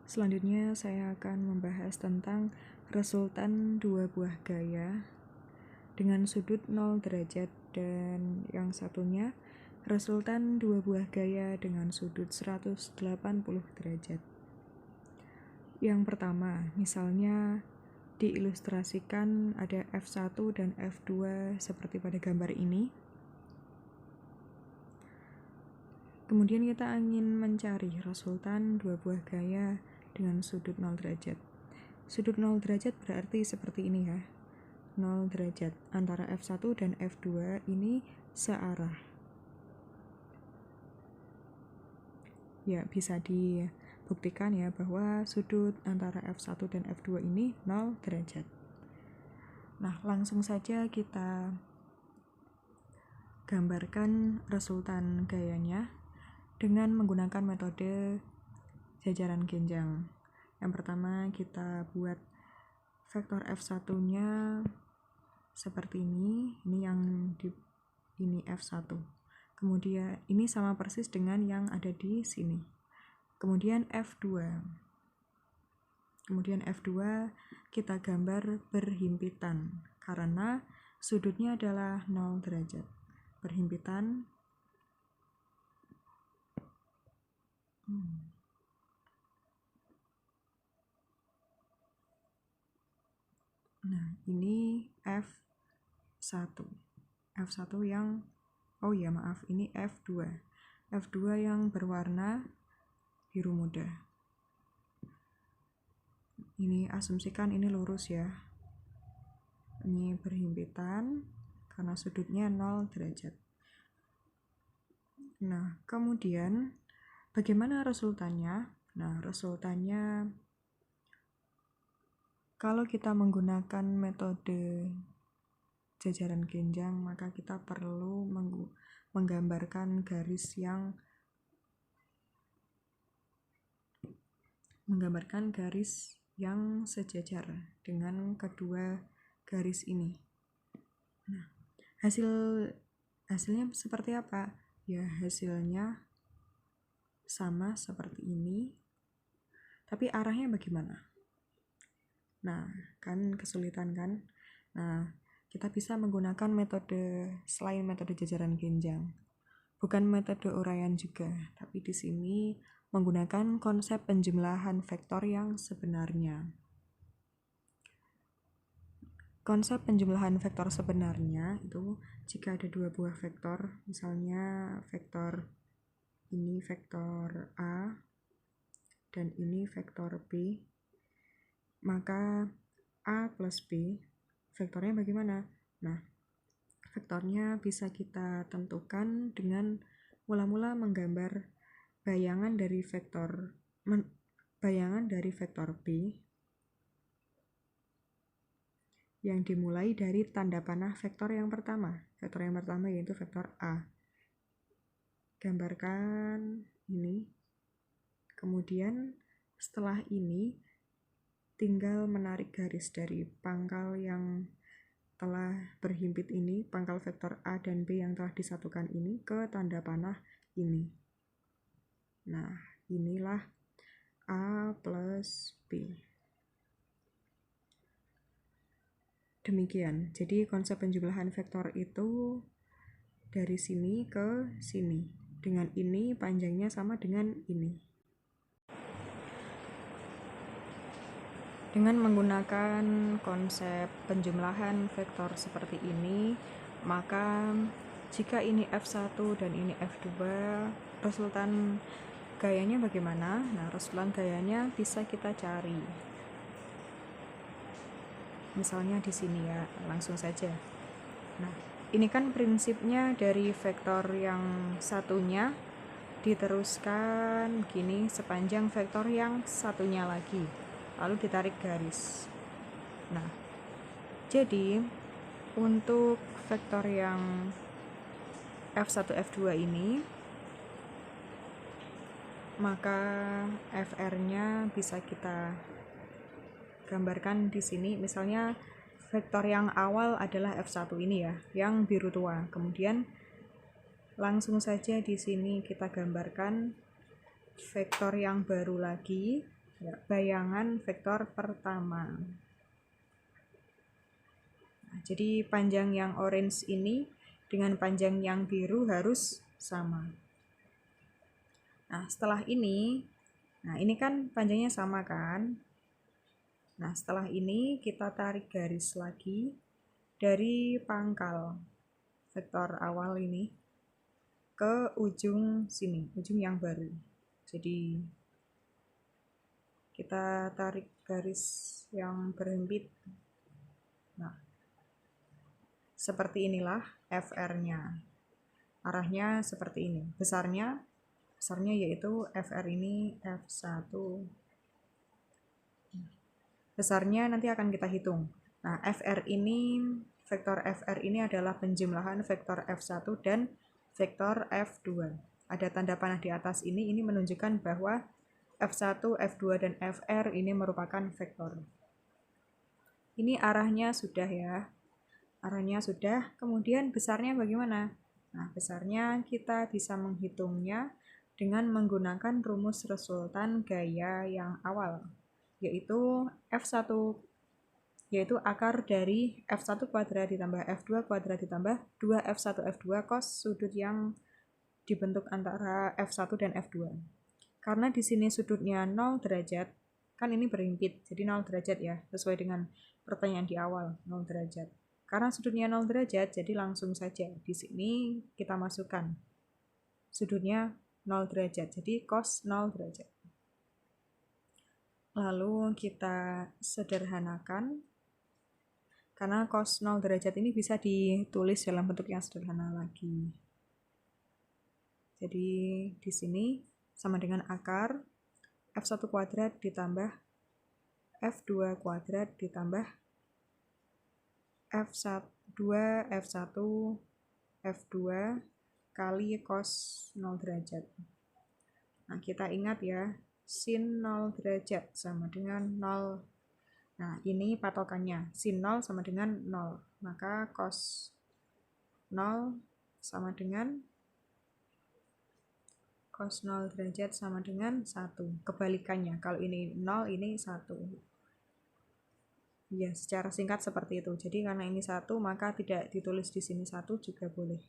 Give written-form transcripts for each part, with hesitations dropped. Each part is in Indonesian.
Selanjutnya saya akan membahas tentang resultan dua buah gaya dengan sudut 0 derajat dan yang satunya resultan dua buah gaya dengan sudut 180 derajat. Yang pertama, misalnya diilustrasikan ada F1 dan F2 seperti pada gambar ini. Kemudian kita ingin mencari resultan dua buah gaya dengan sudut 0 derajat. Sudut 0 derajat berarti seperti ini ya. 0 derajat antara F1 dan F2 ini searah. Ya, bisa dibuktikan ya bahwa sudut antara F1 dan F2 ini 0 derajat. Nah, langsung saja kita gambarkan resultan gayanya dengan menggunakan metode jajaran genjang. Yang pertama kita buat vektor F1-nya seperti ini yang ini F1. Kemudian ini sama persis dengan yang ada di sini. Kemudian F2. Kemudian F2 kita gambar berhimpitan karena sudutnya adalah 0 derajat. Berhimpitan. Nah, ini F1. F1 yang ini F2. F2 yang berwarna biru muda. Ini asumsikan ini lurus ya. Ini berhimpitan karena sudutnya 0 derajat. Nah, kemudian bagaimana resultannya? Nah, resultannya kalau kita menggunakan metode jajaran genjang, maka kita perlu menggambarkan garis yang sejajar dengan kedua garis ini. Nah, hasilnya seperti apa? Ya, hasilnya sama seperti ini. Tapi arahnya bagaimana? Nah, kan kesulitan kan? Nah, kita bisa menggunakan metode selain metode jajaran genjang. Bukan metode uraian juga, tapi di sini menggunakan konsep penjumlahan vektor yang sebenarnya. Konsep penjumlahan vektor sebenarnya itu jika ada dua buah vektor, misalnya vektor ini vektor A dan ini vektor B, maka A plus B vektornya bagaimana? Nah, vektornya bisa kita tentukan dengan mula-mula menggambar bayangan dari vektor B yang dimulai dari tanda panah vektor yang pertama. Vektor yang pertama yaitu vektor A. Gambarkan ini. Kemudian setelah ini tinggal menarik garis dari pangkal yang telah berhimpit ini, pangkal vektor A dan B yang telah disatukan ini ke tanda panah ini. Nah, inilah A plus B. Demikian. Jadi konsep penjumlahan vektor itu dari sini ke sini. Dengan ini panjangnya sama dengan ini. Dengan menggunakan konsep penjumlahan vektor seperti ini, maka jika ini F1 dan ini F2, resultan gayanya bagaimana? Nah, resultan gayanya bisa kita cari. Misalnya di sini ya, langsung saja. Nah, ini kan prinsipnya dari vektor yang satunya diteruskan gini sepanjang vektor yang satunya lagi. Lalu ditarik garis. Nah, jadi untuk vektor yang F1, F2 ini, maka FR-nya bisa kita gambarkan di sini. Misalnya vektor yang awal adalah F1 ini ya, yang biru tua. Kemudian langsung saja di sini kita gambarkan vektor yang baru lagi Ya, bayangan vektor pertama. Nah, jadi panjang yang orange ini dengan panjang yang biru harus sama. Nah, setelah ini, nah ini kan panjangnya sama kan? Nah, setelah ini kita tarik garis lagi dari pangkal vektor awal ini ke ujung sini, ujung yang baru. Jadi kita tarik garis yang berhimpit. Nah, seperti inilah FR-nya. Arahnya seperti ini. Besarnya yaitu FR ini F1. Besarnya nanti akan kita hitung. Nah, vektor FR ini adalah penjumlahan vektor F1 dan vektor F2. Ada tanda panah di atas ini menunjukkan bahwa F1, F2, dan FR ini merupakan vektor. Ini arahnya sudah ya. Arahnya sudah, kemudian besarnya bagaimana? Nah, besarnya kita bisa menghitungnya dengan menggunakan rumus resultan gaya yang awal, yaitu F1, yaitu akar dari F1 kuadrat ditambah F2 kuadrat ditambah 2F1 F2 cos sudut yang dibentuk antara F1 dan F2. Karena di sini sudutnya 0 derajat, kan ini berhimpit, jadi 0 derajat ya, sesuai dengan pertanyaan di awal, 0 derajat. Karena sudutnya 0 derajat, jadi langsung saja di sini kita masukkan sudutnya 0 derajat, jadi cos 0 derajat. Lalu kita sederhanakan, karena cos 0 derajat ini bisa ditulis dalam bentuk yang sederhana lagi. Jadi di sini sama dengan akar F1 kuadrat ditambah F2 kuadrat ditambah F1, F2 kali cos 0 derajat. Nah, kita ingat ya, sin 0 derajat sama dengan 0. Nah, ini patokannya. Sin 0 sama dengan 0. Maka cos 0 sama dengan cos 0 derajat sama dengan 1. Kebalikannya, kalau ini 0, ini 1. Ya, secara singkat seperti itu. Jadi karena ini 1, maka tidak ditulis di sini 1 juga boleh.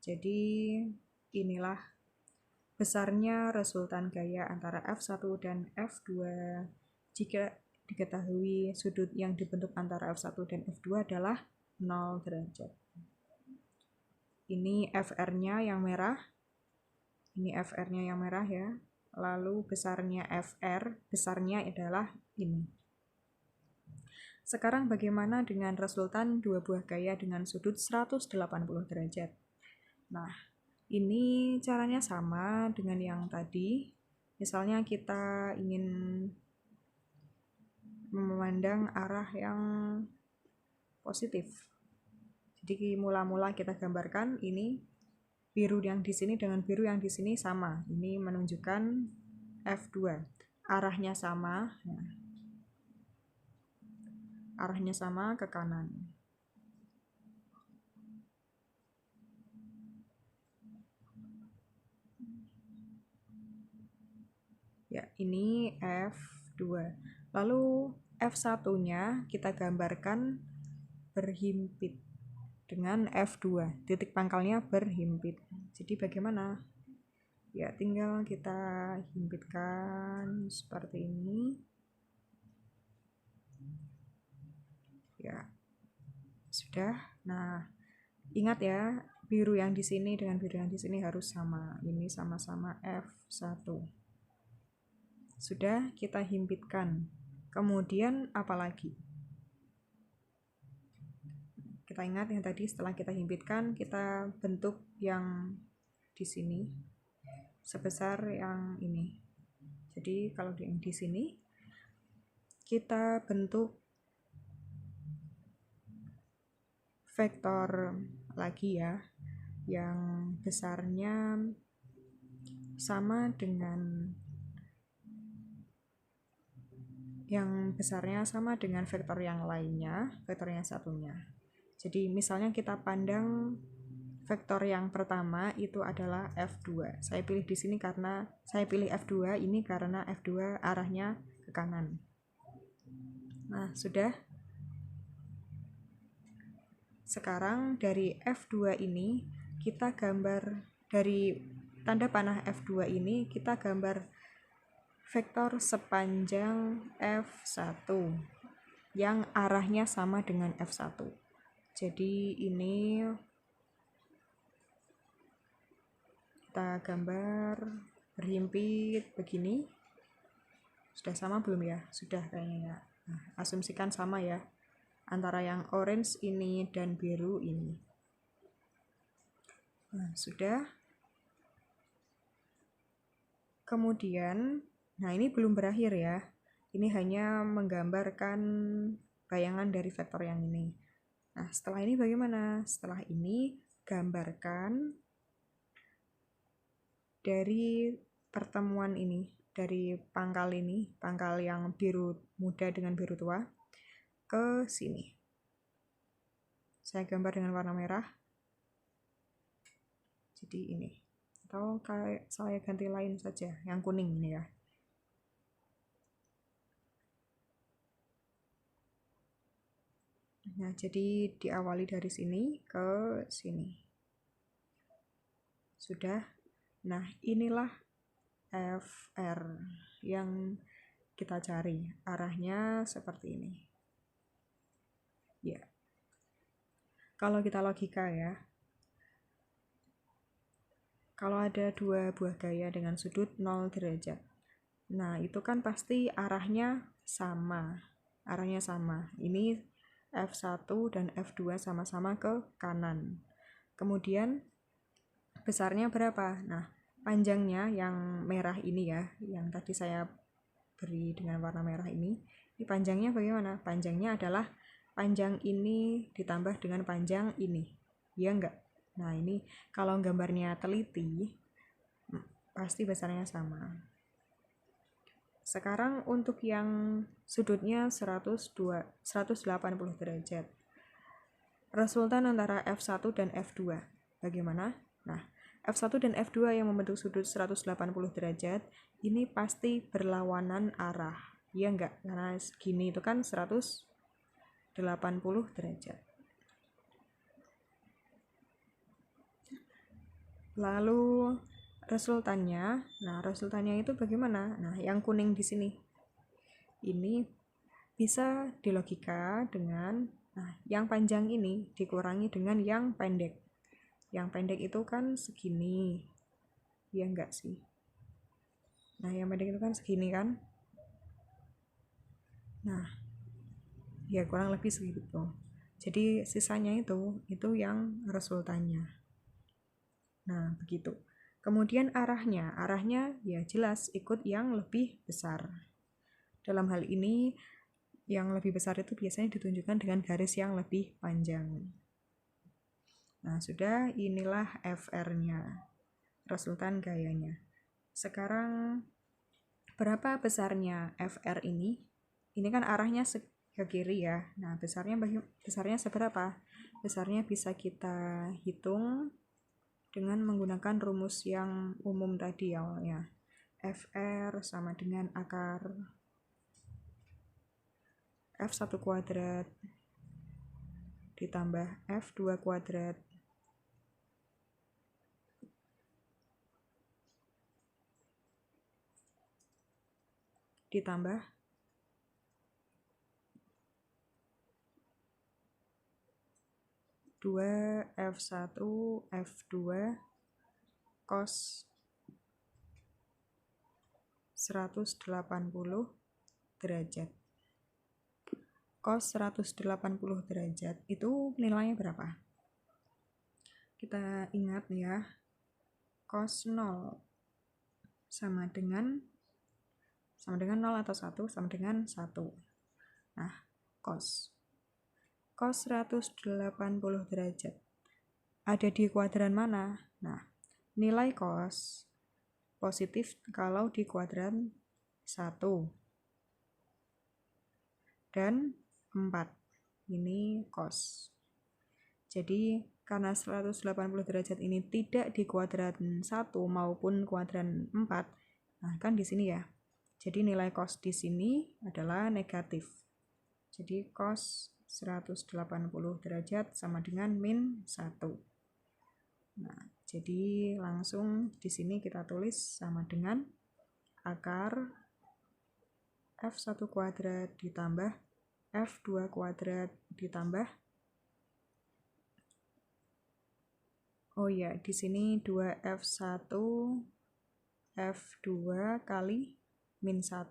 Jadi inilah besarnya resultan gaya antara F1 dan F2 jika diketahui sudut yang dibentuk antara F1 dan F2 adalah 0 derajat. Ini FR-nya yang merah. Ini FR-nya yang merah ya. Lalu besarnya FR, besarnya adalah ini. Sekarang bagaimana dengan resultan dua buah gaya dengan sudut 180 derajat? Nah, ini caranya sama dengan yang tadi. Misalnya kita ingin memandang arah yang positif. Jadi mula-mula kita gambarkan ini biru yang di sini dengan biru yang di sini sama. Ini menunjukkan F2. Arahnya sama. Nah, arahnya sama ke kanan. Ya, ini F2. Lalu F1-nya kita gambarkan berhimpit dengan F2. Titik pangkalnya berhimpit. Jadi bagaimana? Ya, tinggal kita himpitkan seperti ini. Ya, sudah. Nah, ingat ya, biru yang di sini dengan biru yang di sini harus sama. Ini sama-sama F1. Sudah kita himpitkan. Kemudian apa lagi? Kita ingat yang tadi setelah kita himpitkan, kita bentuk yang di sini sebesar yang ini. Jadi kalau yang di sini kita bentuk vektor lagi ya, yang besarnya sama dengan vektor yang lainnya, vektor yang satunya. Jadi misalnya kita pandang vektor yang pertama itu adalah F2. Saya pilih di sini karena saya pilih F2 ini karena F2 arahnya ke kanan. Nah, sudah. Sekarang dari F2 ini kita gambar, dari tanda panah F2 ini kita gambar vektor sepanjang F1 yang arahnya sama dengan F1. Jadi ini kita gambar berhimpit begini. Sudah sama belum ya? Sudah kayaknya ya. Nah, asumsikan sama ya antara yang orange ini dan biru ini. Nah, sudah. Kemudian, nah ini belum berakhir ya. Ini hanya menggambarkan bayangan dari vektor yang ini. Nah, setelah ini bagaimana? Setelah ini gambarkan dari pertemuan ini, dari pangkal ini, pangkal yang biru muda dengan biru tua, ke sini. Saya gambar dengan warna merah. Jadi ini. Atau kayak saya ganti lain saja, yang kuning ini ya. Nah, jadi diawali dari sini ke sini. Sudah. Nah, inilah FR yang kita cari. Arahnya seperti ini. Ya. Kalau kita logika ya, kalau ada dua buah gaya dengan sudut 0 derajat, nah itu kan pasti arahnya sama. Arahnya sama. Ini F1 dan F2 sama-sama ke kanan. Kemudian besarnya berapa? Nah, panjangnya yang merah ini ya, yang tadi saya beri dengan warna merah ini panjangnya bagaimana? Panjangnya adalah panjang ini ditambah dengan panjang ini, ya enggak? Nah, ini kalau gambarnya teliti pasti besarnya sama. Sekarang untuk yang sudutnya 180 derajat, resultan antara F1 dan F2 bagaimana? Nah, F1 dan F2 yang membentuk sudut 180 derajat ini pasti berlawanan arah, ya enggak? Karena segini itu kan 180 derajat. Lalu resultannya, nah resultannya itu bagaimana? Nah, yang kuning di sini ini bisa dilogika dengan, nah yang panjang ini dikurangi dengan yang pendek. Yang pendek itu kan segini, ya enggak sih? Nah, yang pendek itu kan segini kan? Nah, ya kurang lebih segitu. Jadi sisanya itu yang resultannya. Nah, begitu. Kemudian arahnya ya jelas ikut yang lebih besar. Dalam hal ini, yang lebih besar itu biasanya ditunjukkan dengan garis yang lebih panjang. Nah, sudah, inilah FR-nya, resultan gayanya. Sekarang, berapa besarnya FR ini? Ini kan arahnya ke kiri ya. Nah, besarnya seberapa? Besarnya bisa kita hitung dengan menggunakan rumus yang umum tadi awalnya. FR sama dengan akar F1 kuadrat ditambah F2 kuadrat ditambah dua F1 F2 cos 180 derajat. Cos 180 derajat itu nilainya berapa? Kita ingat ya, cos 0 sama dengan 0 atau 1 sama dengan 1. Nah, cos 180 derajat ada di kuadran mana? Nah, nilai cos positif kalau di kuadran 1 dan 4. Ini cos. Jadi karena 180 derajat ini tidak di kuadran 1 maupun kuadran 4, nah kan di sini ya. Jadi nilai cos di sini adalah negatif. Jadi cos 180 derajat sama dengan min 1. Nah, jadi langsung di sini kita tulis sama dengan akar F1 kuadrat ditambah F2 kuadrat ditambah, oh ya, di sini 2F1 F2 kali min 1.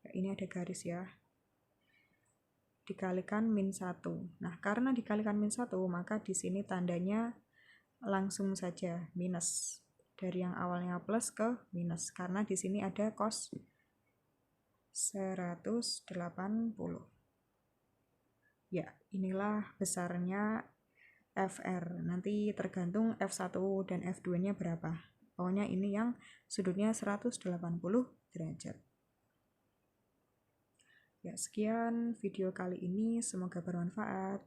Ya, ini ada garis ya. Dikalikan min 1. Nah, karena dikalikan min 1, maka di sini tandanya langsung saja minus. Dari yang awalnya plus ke minus, karena di sini ada cos 180. Ya, inilah besarnya FR. Nanti tergantung F1 dan F2-nya berapa. Pokoknya ini yang sudutnya 180 derajat. Ya, sekian video kali ini. Semoga bermanfaat.